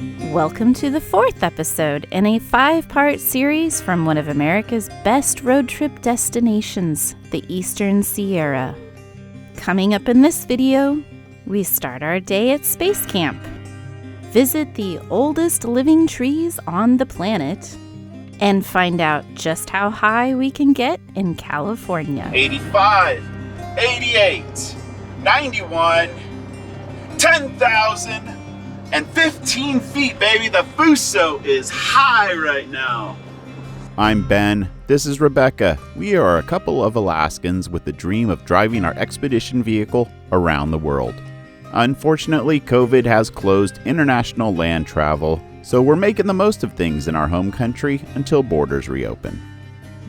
Welcome to the 4th episode in a 5-part series from one of America's best road trip destinations, the Eastern Sierra. Coming up in this video, we start our day at Space Camp, visit the oldest living trees on the planet, and find out just how high we can get in California. 85, 88, 91, 10,000, and 15 feet, baby. The Fuso is high right now. I'm Ben. This is Rebecca. We are a couple of Alaskans with the dream of driving our expedition vehicle around the world. Unfortunately, COVID has closed international land travel, so we're making the most of things in our home country until borders reopen.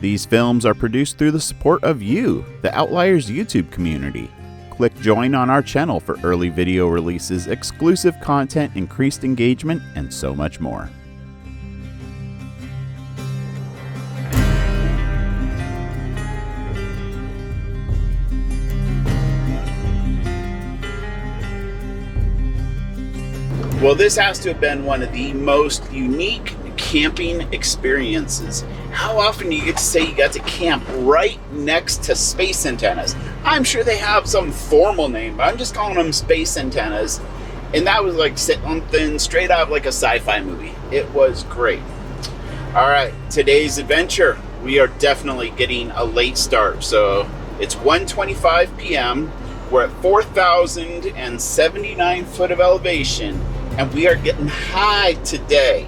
These films are produced through the support of you, the Outliers YouTube community. Click join on our channel for early video releases, exclusive content, increased engagement, and so much more. Well, this has to have been one of the most unique camping experiences. How often do you get to say you got to camp right next to space antennas? I'm sure they have some formal name, but I'm just calling them space antennas. And that was like something straight out of like a sci-fi movie. It was great. All right, today's adventure, we are definitely getting a late start. So it's 1:25 p.m. We're at 4,079 foot of elevation, and we are getting high today.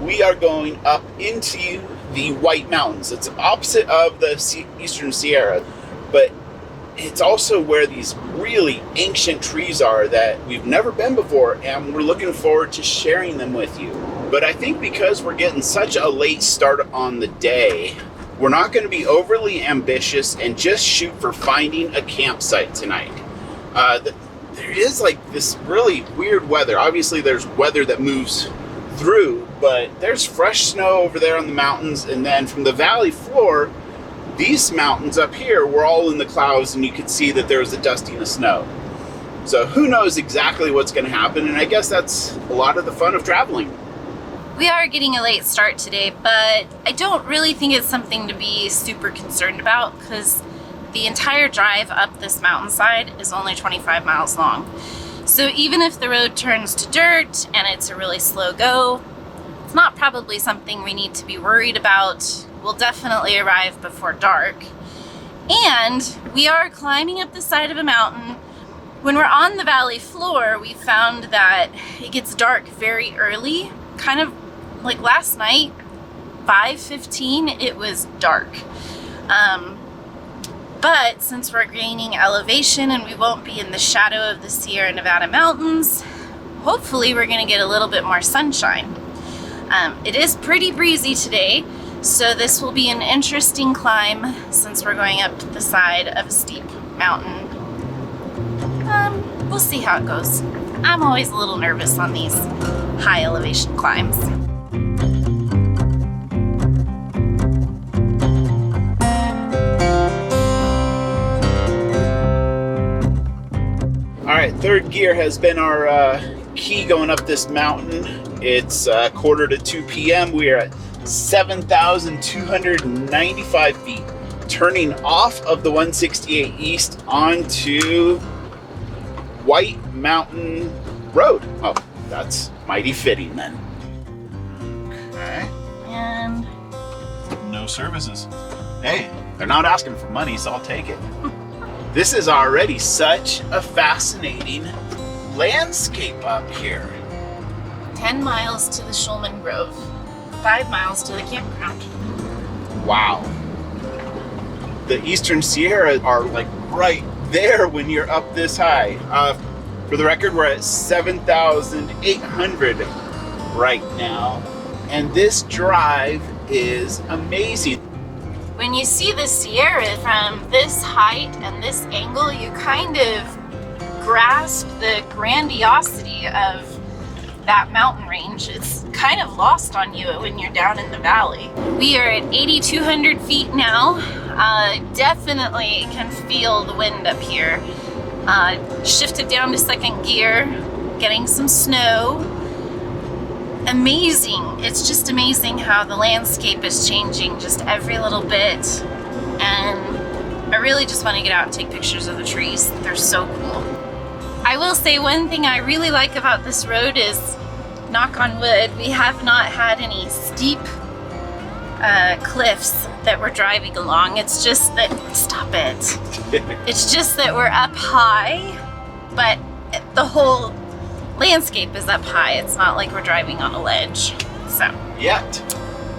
We are going up into the White Mountains. It's opposite of the Eastern Sierra, but it's also where these really ancient trees are that we've never been before, and we're looking forward to sharing them with you. But I think because we're getting such a late start on the day, we're not going to be overly ambitious and just shoot for finding a campsite tonight. There is like this really weird weather. Obviously there's weather that moves through, but there's fresh snow over there on the mountains, and then from the valley floor, these mountains up here were all in the clouds, and you could see that there was a dusting of snow. So who knows exactly what's going to happen, and I guess that's a lot of the fun of traveling. We are getting a late start today, but I don't really think it's something to be super concerned about because the entire drive up this mountainside is only 25 miles long. So even if the road turns to dirt and it's a really slow go, it's not probably something we need to be worried about. We'll definitely arrive before dark. And we are climbing up the side of a mountain. When we're on the valley floor, we found that it gets dark very early, kind of like last night, 5:15, it was dark. But since we're gaining elevation and we won't be in the shadow of the Sierra Nevada mountains, hopefully we're going to get a little bit more sunshine. It is pretty breezy today, so this will be an interesting climb since we're going up the side of a steep mountain. We'll see how it goes. I'm always a little nervous on these high elevation climbs. All right, third gear has been our key going up this mountain. It's 1:45 p.m. We are at 7,295 feet, turning off of the 168 East onto White Mountain Road. Oh, that's mighty fitting then. Okay. And no services. Hey, they're not asking for money, so I'll take it. This is already such a fascinating landscape up here. 10 miles to the Schulman Grove, 5 miles to the campground. Wow. The Eastern Sierra are like right there when you're up this high. For the record, we're at 7,800 right now, and this drive is amazing. When you see the Sierra from this height and this angle, you kind of grasp the grandiosity of that mountain range. It's kind of lost on you when you're down in the valley. We are at 8,200 feet now. Definitely can feel the wind up here. Shifted down to second gear, getting some snow. amazing. It's just amazing how the landscape is changing just every little bit. And I really just want to get out and take pictures of the trees. They're so cool. I will say one thing I really like about this road is, knock on wood, we have not had any steep cliffs that we're driving along. It's just that, stop it. It's just that we're up high, but the whole landscape is up high. It's not like we're driving on a ledge. So Yet.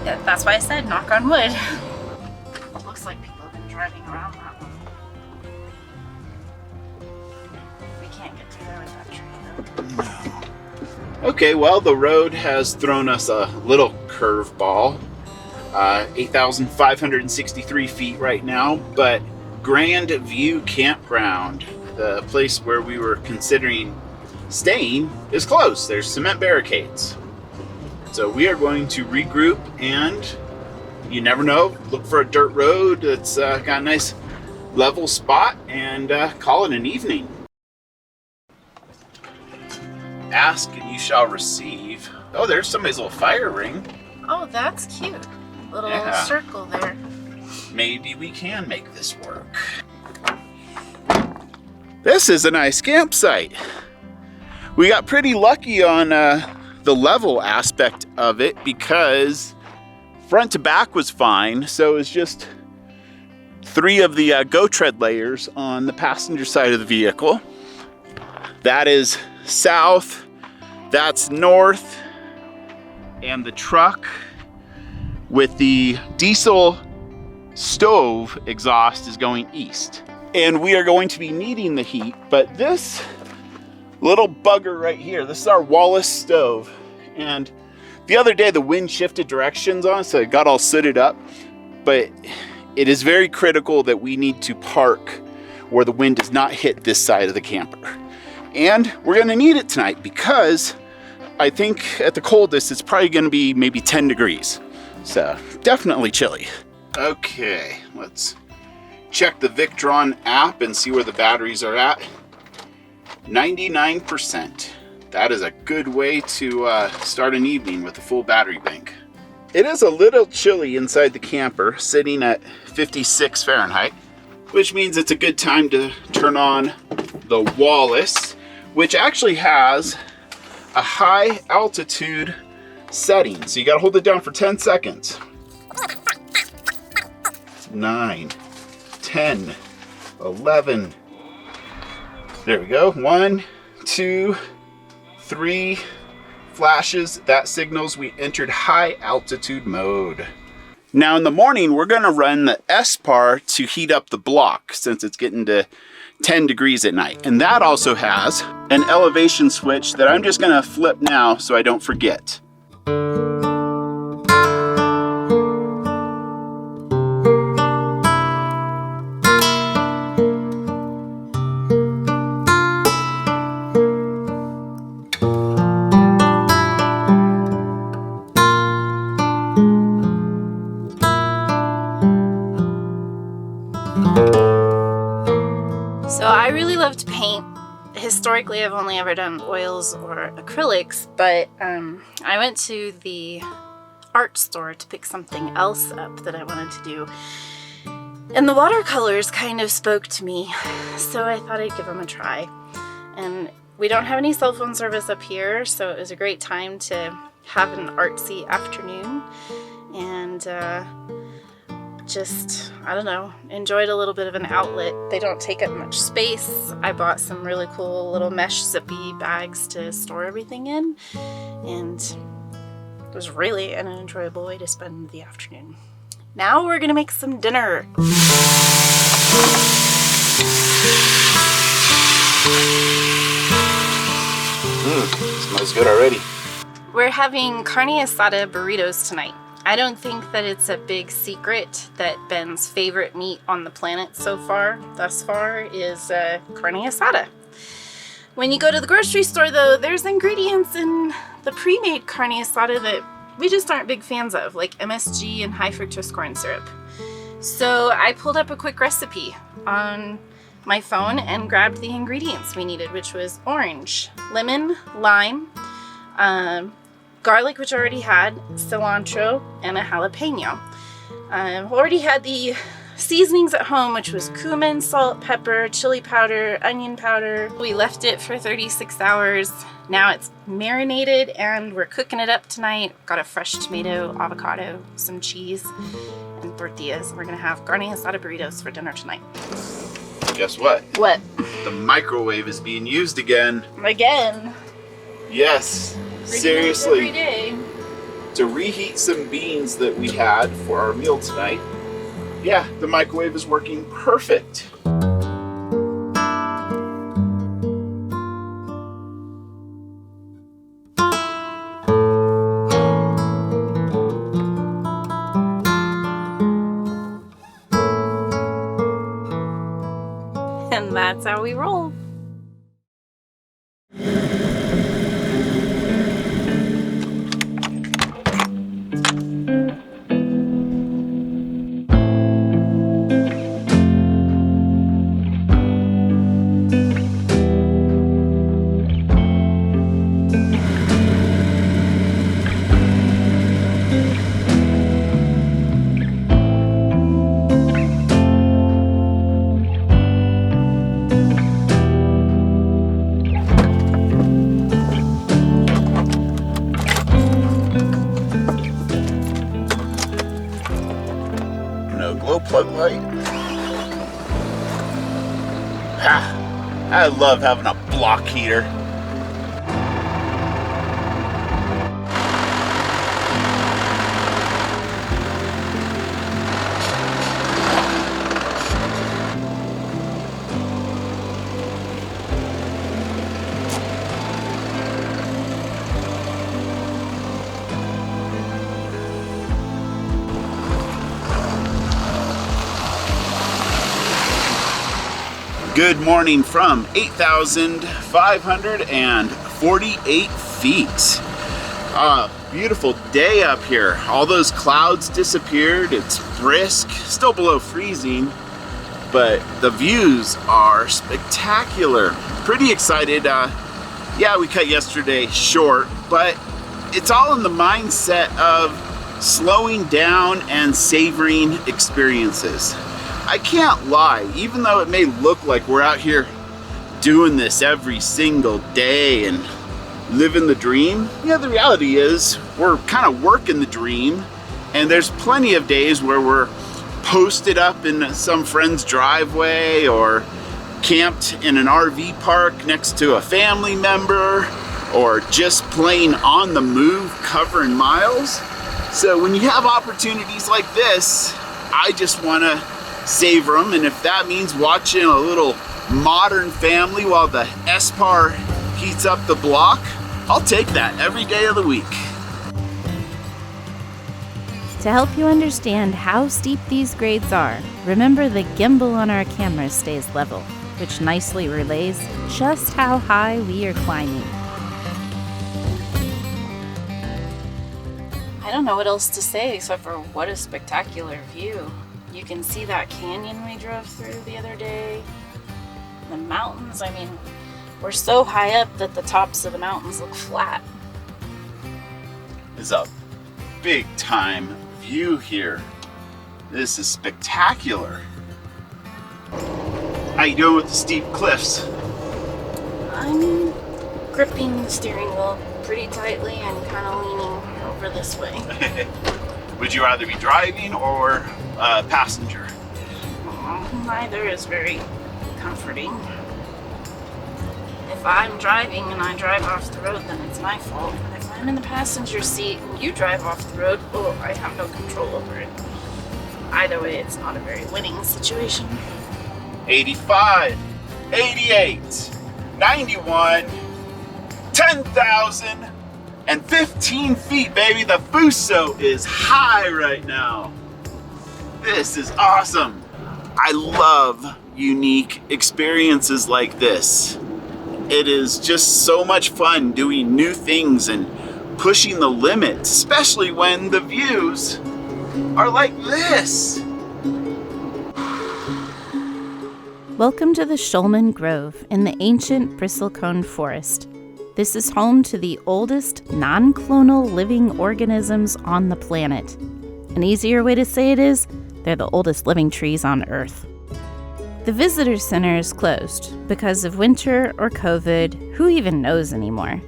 that's why I said knock on wood. Looks like people have been driving around that one. We can't get through there with that tree though. Okay, well, the road has thrown us a little curveball. 8,563 feet right now, but Grand View Campground, the place where we were considering staying, is closed. There's cement barricades. So we are going to regroup and, you never know, look for a dirt road that's got a nice level spot and call it an evening. Ask and you shall receive. Oh, there's somebody's little fire ring. Oh, that's cute. Little Yeah. circle there. Maybe we can make this work. This is a nice campsite. We got pretty lucky on the level aspect of it because front to back was fine. So it was just 3 of the Go Tread layers on the passenger side of the vehicle. That is south, that's north, and the truck with the diesel stove exhaust is going east. And we are going to be needing the heat, but this little bugger right here, this is our Wallace stove. And the other day the wind shifted directions on us, so it got all sooted up. But it is very critical that we need to park where the wind does not hit this side of the camper. And we're gonna need it tonight because I think at the coldest it's probably gonna be maybe 10 degrees. So definitely chilly. Okay, let's check the Victron app and see where the batteries are at. 99%. That is a good way to start an evening with a full battery bank. It is a little chilly inside the camper, sitting at 56 Fahrenheit, which means it's a good time to turn on the Wallace, which actually has a high altitude setting. So you gotta hold it down for 10 seconds. 9, 10, 11. There we go. 1, 2, 3 flashes. That signals we entered high altitude mode. Now in the morning, we're gonna run the S-Par to heat up the block since it's getting to 10 degrees at night. And that also has an elevation switch that I'm just gonna flip now so I don't forget. So I really love to paint. Historically, I've only ever done oils or acrylics, but I went to the art store to pick something else up that I wanted to do. And the watercolors kind of spoke to me, so I thought I'd give them a try. And we don't have any cell phone service up here, so it was a great time to have an artsy afternoon and just, I don't know, enjoyed a little bit of an outlet. They don't take up much space. I bought some really cool little mesh zippy bags to store everything in, and it was really an enjoyable way to spend the afternoon. Now we're gonna make some dinner. Smells good already. We're having carne asada burritos tonight. I don't think that it's a big secret that Ben's favorite meat on the planet thus far, is carne asada. When you go to the grocery store though, there's ingredients in the pre-made carne asada that we just aren't big fans of, like MSG and high fructose corn syrup. So I pulled up a quick recipe on my phone and grabbed the ingredients we needed, which was orange, lemon, lime, garlic, which I already had, cilantro, and a jalapeno. Already had the seasonings at home, which was cumin, salt, pepper, chili powder, onion powder. We left it for 36 hours. Now it's marinated and we're cooking it up tonight. Got a fresh tomato, avocado, some cheese, and tortillas. We're gonna have carne asada burritos for dinner tonight. Guess what? What? The microwave is being used again. Again. Yes. Every Seriously. day. To reheat some beans that we had for our meal tonight. Yeah, the microwave is working perfect. And that's how we roll. No glow plug light. I love having a block heater. Good morning from 8,548 feet. Beautiful day up here. All those clouds disappeared. It's brisk, still below freezing, but the views are spectacular. Pretty excited. Yeah, we cut yesterday short, but it's all in the mindset of slowing down and savoring experiences. I can't lie, even though it may look like we're out here doing this every single day and living the dream, yeah, the reality is we're kind of working the dream, and there's plenty of days where we're posted up in some friend's driveway or camped in an RV park next to a family member or just plain on the move covering miles. So when you have opportunities like this, I just want to savor them, and if that means watching a little Modern Family while the SPAR heats up the block, I'll take that every day of the week. To help you understand how steep these grades are, remember the gimbal on our camera stays level, which nicely relays just how high we are climbing. I don't know what else to say except for what a spectacular view. You can see that canyon we drove through the other day. The mountains, I mean, we're so high up that the tops of the mountains look flat. It's a big time view here. This is spectacular. How you doing with the steep cliffs? I'm gripping the steering wheel pretty tightly and kind of leaning over this way. Would you rather be driving or passenger? Neither is very comforting. If I'm driving and I drive off the road, then it's my fault. And if I'm in the passenger seat and you drive off the road, oh, I have no control over it. Either way, it's not a very winning situation. 85, 88, 91, 10,000, and 15 feet, baby. The Fuso is high right now. This is awesome. I love unique experiences like this. It is just so much fun doing new things and pushing the limits, especially when the views are like this. Welcome to the Schulman Grove in the Ancient Bristlecone Forest. This is home to the oldest non-clonal living organisms on the planet. An easier way to say it is, they're the oldest living trees on Earth. The visitor center is closed because of winter or COVID. Who even knows anymore?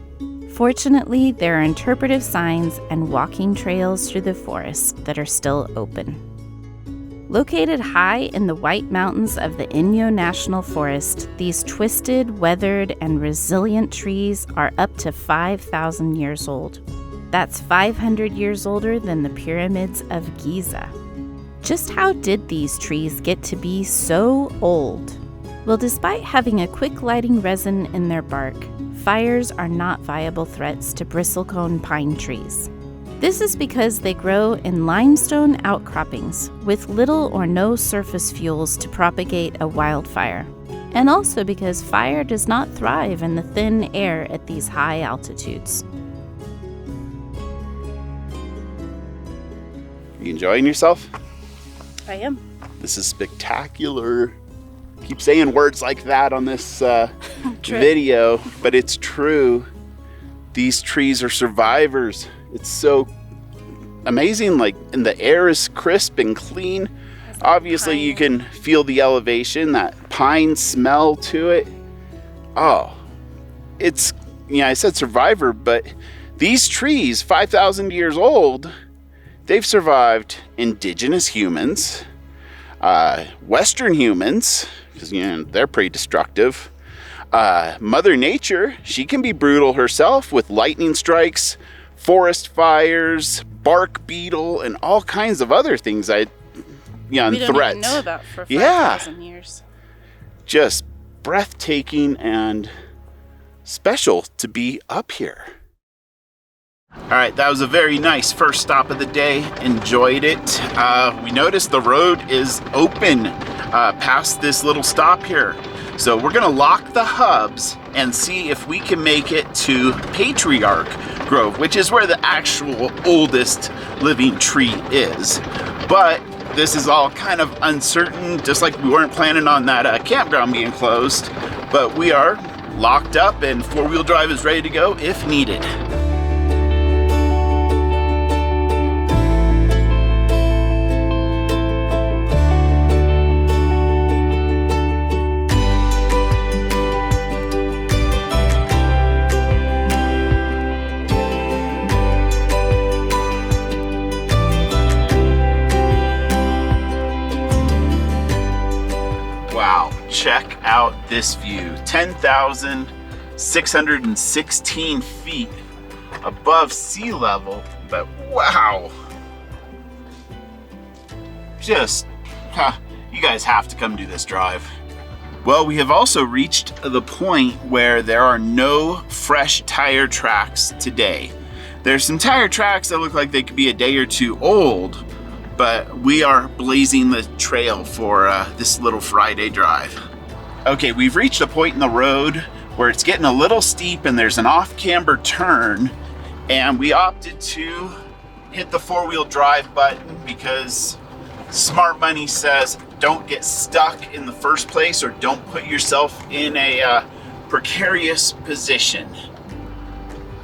Fortunately, there are interpretive signs and walking trails through the forest that are still open. Located high in the White Mountains of the Inyo National Forest, these twisted, weathered, and resilient trees are up to 5,000 years old. That's 500 years older than the pyramids of Giza. Just how did these trees get to be so old? Well, despite having a quick lighting resin in their bark, fires are not viable threats to bristlecone pine trees. This is because they grow in limestone outcroppings with little or no surface fuels to propagate a wildfire, and also because fire does not thrive in the thin air at these high altitudes. You enjoying yourself? I am. This is spectacular. Keep saying words like that on this video, but it's true. These trees are survivors. It's so amazing, like, and the air is crisp and clean. Obviously, you can feel the elevation, that pine smell to it. Oh, it's, I said survivor, but these trees, 5,000 years old, they've survived indigenous humans, Western humans, because they're pretty destructive. Mother Nature, she can be brutal herself with lightning strikes, forest fires, bark beetle, and all kinds of other things. And we don't threats. even know about for 5,000 years. Just breathtaking and special to be up here. All right, that was a very nice first stop of the day. Enjoyed it. We noticed the road is open past this little stop here. So we're gonna lock the hubs and see if we can make it to Patriarch Grove, which is where the actual oldest living tree is. But this is all kind of uncertain, just like we weren't planning on that campground being closed. But we are locked up and four-wheel drive is ready to go if needed. Check out this view. 10,616 feet above sea level, but wow. Just, you guys have to come do this drive. Well, we have also reached the point where there are no fresh tire tracks today. There's some tire tracks that look like they could be a day or two old, but we are blazing the trail for this little Friday drive. Okay, we've reached a point in the road where it's getting a little steep and there's an off-camber turn, and we opted to hit the four-wheel drive button because smart money says don't get stuck in the first place or don't put yourself in a precarious position.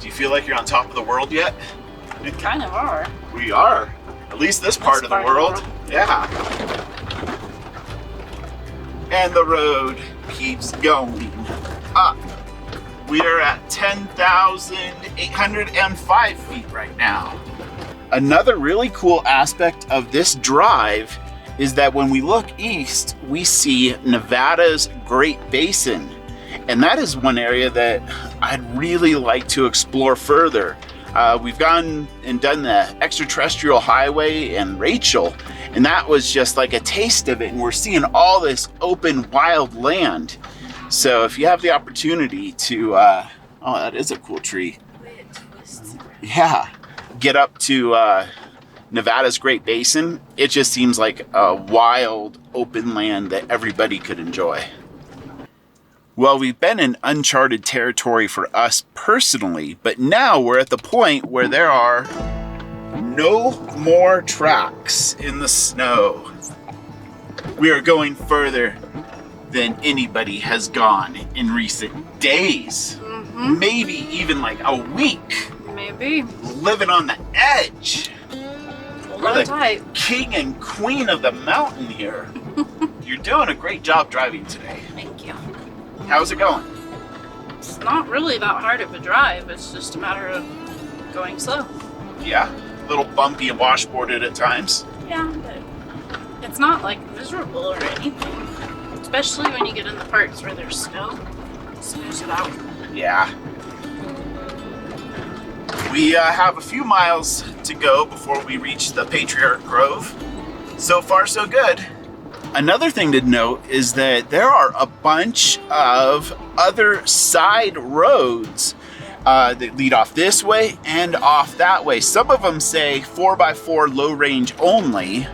Do you feel like you're on top of the world yet? We kind of are. We are. At least this part of the world. Yeah. And the road keeps going up. We are at 10,805 feet right now. Another really cool aspect of this drive is that when we look east, we see Nevada's Great Basin. And that is one area that I'd really like to explore further. We've gone and done the extraterrestrial highway and Rachel, and that was just like a taste of it, and we're seeing all this open wild land. So if you have the opportunity to oh, that is a cool tree. Yeah, get up to Nevada's Great Basin. It just seems like a wild open land that everybody could enjoy. Well, we've been in uncharted territory for us personally, but now we're at the point where there are no more tracks in the snow. We are going further than anybody has gone in recent days. Mm-hmm. maybe even like a week. Maybe. Living on the edge. Hold We're on the tight. king and queen of the mountain here. You're doing a great job driving today. Thank you. How's it going? It's not really that hard of a drive. It's just a matter of going slow. Yeah, a little bumpy and washboarded at times. Yeah, but it's not like miserable or anything. Especially when you get in the parts where there's snow. It smooths it out. Yeah. We have a few miles to go before we reach the Patriarch Grove. So far, so good. Another thing to note is that there are a bunch of other side roads that lead off this way and off that way. Some of them say 4x4 low range only.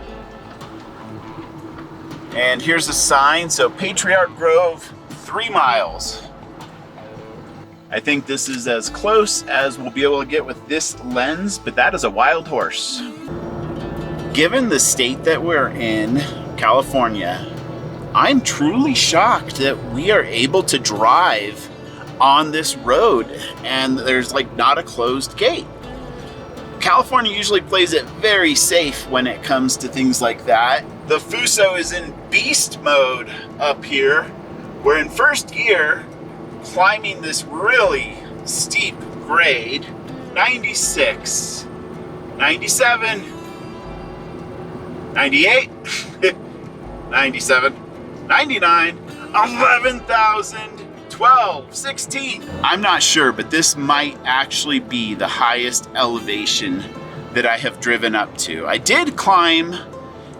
And here's a sign. So Patriarch Grove, 3 miles. I think this is as close as we'll be able to get with this lens, but that is a wild horse. Given the state that we're in, California, I'm truly shocked that we are able to drive on this road and there's like not a closed gate. California usually plays it very safe when it comes to things like that. The Fuso is in beast mode up here. We're in first gear, climbing this really steep grade. 96, 97, 98, 97, 99, 11,000, 12, 16. I'm not sure, but this might actually be the highest elevation that I have driven up to. I did climb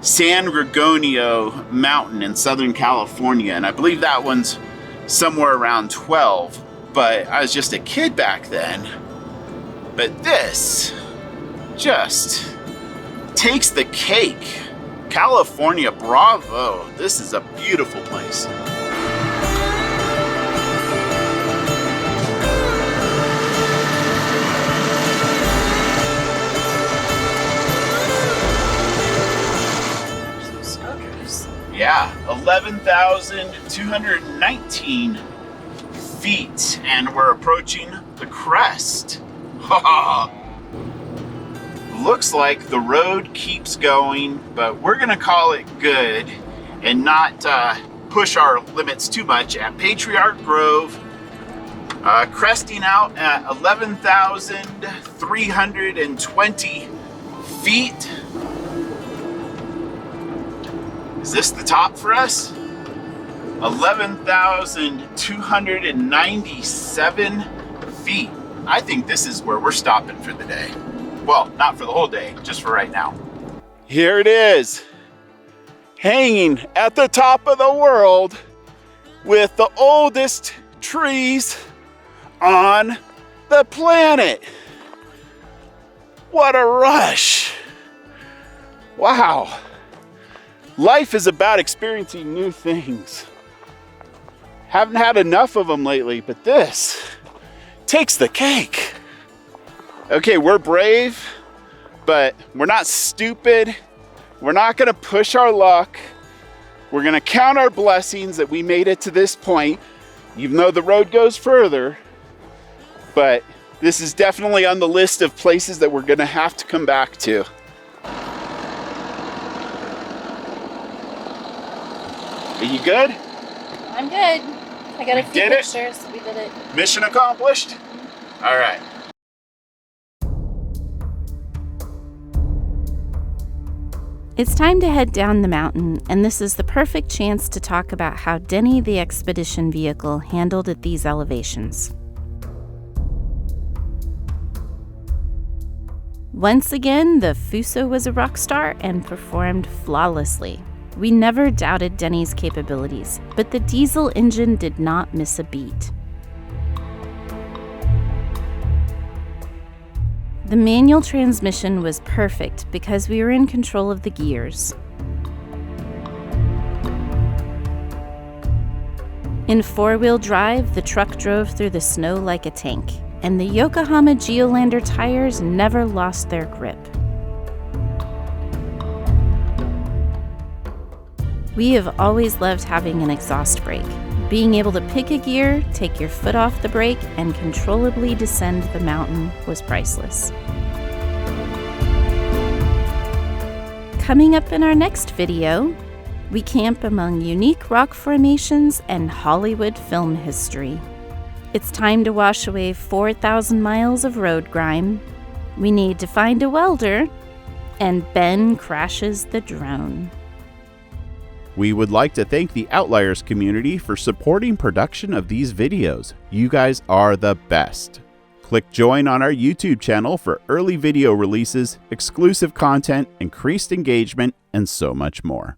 San Gorgonio Mountain in Southern California, and I believe that one's somewhere around 12, but I was just a kid back then. But this just takes the cake. California, bravo. This is a beautiful place. Yeah, 11,219 feet, and we're approaching the crest. Looks like the road keeps going, but we're gonna call it good and not push our limits too much at Patriarch Grove, cresting out at 11,320 feet. Is this the top for us? 11,297 feet. I think this is where we're stopping for the day. Well, not for the whole day, just for right now. Here it is, hanging at the top of the world with the oldest trees on the planet. What a rush. Wow. Life is about experiencing new things. Haven't had enough of them lately, but this takes the cake. Okay, we're brave, but we're not stupid. We're not gonna push our luck. We're gonna count our blessings that we made it to this point, even though the road goes further. But this is definitely on the list of places that we're gonna have to come back to. Are you good? I'm good. I got a few did it? pictures. We did it. Mission accomplished? All right. It's time to head down the mountain, and this is the perfect chance to talk about how Denny the expedition vehicle handled at these elevations. Once again, the Fuso was a rock star and performed flawlessly. We never doubted Denny's capabilities, but the diesel engine did not miss a beat. The manual transmission was perfect because we were in control of the gears. In four-wheel drive, the truck drove through the snow like a tank, and the Yokohama Geolander tires never lost their grip. We have always loved having an exhaust brake, Being able to pick a gear, take your foot off the brake, and controllably descend the mountain was priceless. Coming up in our next video, we camp among unique rock formations and Hollywood film history. It's time to wash away 4,000 miles of road grime. We need to find a welder, and Ben crashes the drone. We would like to thank the Outliers community for supporting production of these videos. You guys are the best. Click join on our YouTube channel for early video releases, exclusive content, increased engagement, and so much more.